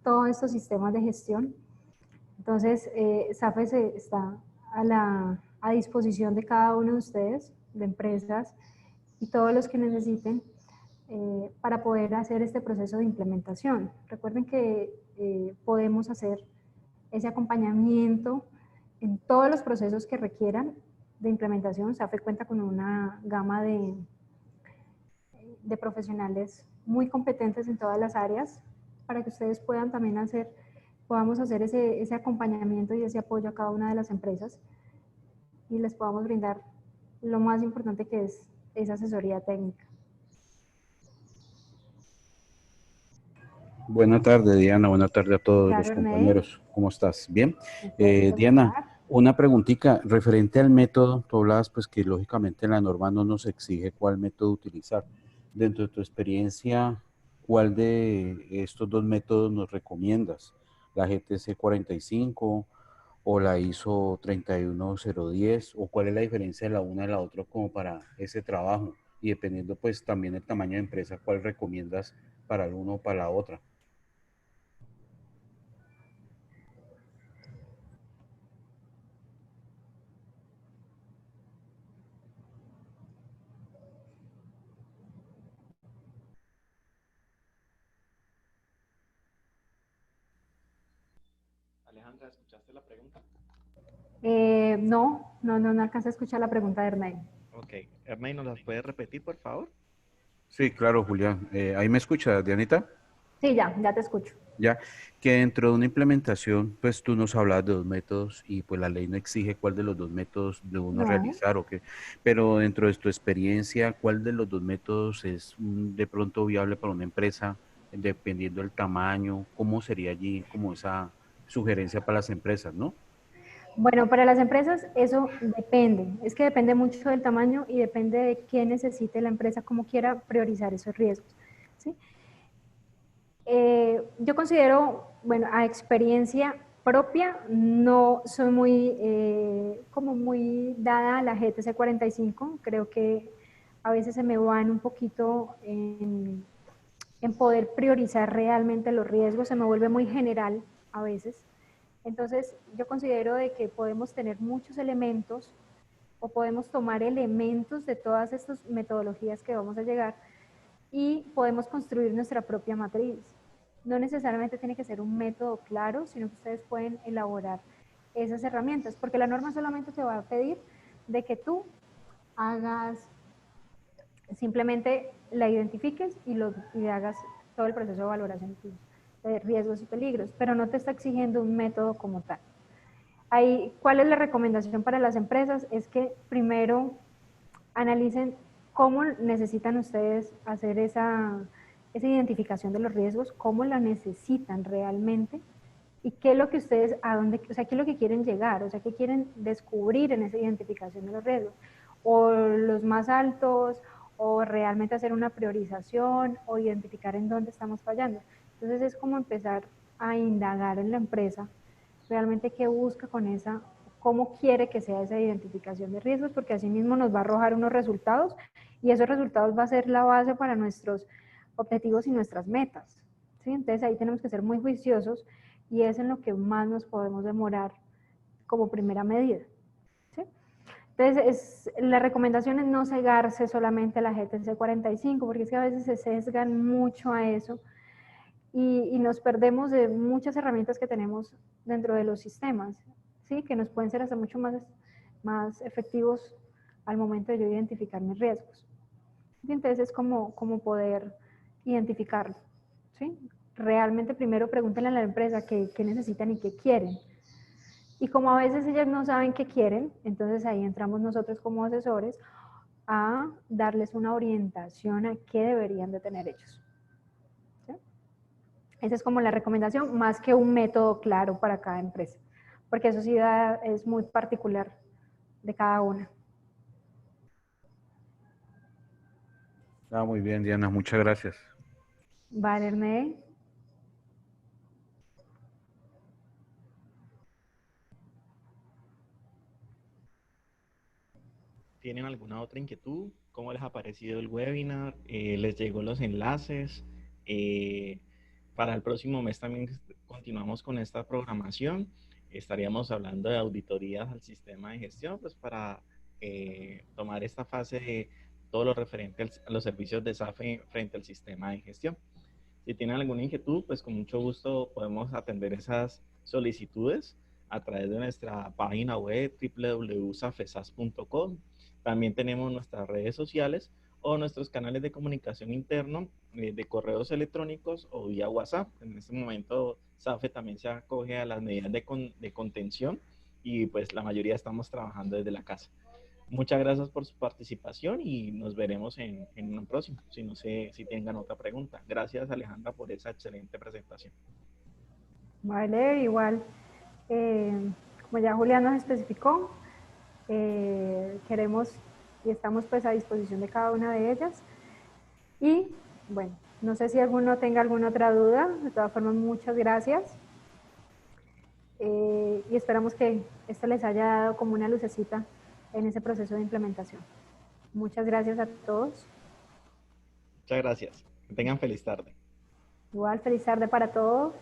todos estos sistemas de gestión. Entonces, SAFE está a disposición de cada uno de ustedes, de empresas y todos los que necesiten para poder hacer este proceso de implementación. Recuerden que podemos hacer ese acompañamiento en todos los procesos que requieran de implementación. SAFE cuenta con una gama de profesionales muy competentes en todas las áreas para que ustedes puedan también podamos hacer ese acompañamiento y ese apoyo a cada una de las empresas y les podamos brindar lo más importante que es esa asesoría técnica. Buenas tardes, Diana. Buenas tardes a todos Claro, los compañeros. ¿Cómo estás? Bien. Perfecto, Diana, una preguntita referente al método. Tú hablabas pues que lógicamente la norma no nos exige cuál método utilizar. Dentro de tu experiencia, ¿cuál de estos dos métodos nos recomiendas la GTC 45 o la ISO 31010, o cuál es la diferencia de la una y la otra como para ese trabajo, y dependiendo pues también el tamaño de empresa, cuál recomiendas para el uno o para la otra. Alejandra, ¿escuchaste la pregunta? No alcancé a escuchar la pregunta de Ernei. Ok, Ernei, ¿nos las puedes repetir, por favor? Sí, claro, Julián. ¿Ahí me escuchas, Dianita? Sí, ya te escucho. Ya, que dentro de una implementación, pues tú nos hablas de dos métodos y pues la ley no exige cuál de los dos métodos de uno No. realizar o qué, pero dentro de tu experiencia, ¿cuál de los dos métodos es de pronto viable para una empresa, dependiendo del tamaño? ¿Cómo sería allí como esa sugerencia para las empresas, no? Bueno, para las empresas eso depende, es que depende mucho del tamaño y depende de qué necesite la empresa, cómo quiera priorizar esos riesgos, ¿sí? Yo considero, bueno, a experiencia propia, no soy muy, como muy dada a la GTC 45, creo que a veces se me van un poquito en poder priorizar realmente los riesgos, se me vuelve muy general a veces. Entonces, yo considero de que podemos tener muchos elementos o podemos tomar elementos de todas estas metodologías que vamos a llegar y podemos construir nuestra propia matriz. No necesariamente tiene que ser un método claro, sino que ustedes pueden elaborar esas herramientas, porque la norma solamente te va a pedir de que tú hagas, simplemente la identifiques y hagas todo el proceso de valoración de riesgos y peligros, pero no te está exigiendo un método como tal. Ahí, ¿cuál es la recomendación para las empresas? Es que primero analicen cómo necesitan ustedes hacer esa identificación de los riesgos, cómo la necesitan realmente y qué es lo que ustedes, o sea, qué es lo que quieren llegar, o sea, qué quieren descubrir en esa identificación de los riesgos, o los más altos, o realmente hacer una priorización, o identificar en dónde estamos fallando. Entonces es como empezar a indagar en la empresa realmente qué busca con esa, cómo quiere que sea esa identificación de riesgos, porque así mismo nos va a arrojar unos resultados y esos resultados va a ser la base para nuestros objetivos y nuestras metas. ¿Sí? Entonces ahí tenemos que ser muy juiciosos y es en lo que más nos podemos demorar como primera medida. ¿Sí? Entonces, la recomendación es no cegarse solamente a la GTC 45, porque es que a veces se sesgan mucho a eso y nos perdemos de muchas herramientas que tenemos dentro de los sistemas, ¿sí? Que nos pueden ser hasta mucho más efectivos al momento de yo identificar mis riesgos. Y entonces es como poder identificarlo. ¿Sí? Realmente primero pregúntenle a la empresa qué necesitan y qué quieren. Y como a veces ellas no saben qué quieren, entonces ahí entramos nosotros como asesores a darles una orientación a qué deberían de tener ellos. ¿Sí? Esa es como la recomendación, más que un método claro para cada empresa, porque eso sí es muy particular de cada una. Ah, muy bien, Diana, muchas gracias. Vale, Ernei. ¿Tienen alguna otra inquietud? ¿Cómo les ha parecido el webinar? ¿Les llegó los enlaces? Eh, para el próximo mes también continuamos con esta programación. Estaríamos hablando de auditorías al sistema de gestión, pues para tomar esta fase de todo lo referente a los servicios de SAFE frente al sistema de gestión. Si tienen alguna inquietud, pues con mucho gusto podemos atender esas solicitudes a través de nuestra página web www.safesas.com. También tenemos nuestras redes sociales o nuestros canales de comunicación interno de correos electrónicos o vía WhatsApp. En este momento SAFE también se acoge a las medidas de contención y pues la mayoría estamos trabajando desde la casa. Muchas gracias por su participación y nos veremos en un próximo. Si no sé si tengan otra pregunta. Gracias, Alejandra, por esa excelente presentación. Vale, igual, como ya Julián nos especificó, queremos y estamos pues a disposición de cada una de ellas. Y bueno, no sé si alguno tenga alguna otra duda. De todas formas, muchas gracias. y esperamos que esto les haya dado como una lucecita en ese proceso de implementación. Muchas gracias a todos. Muchas gracias. Que tengan feliz tarde. Igual, feliz tarde para todos.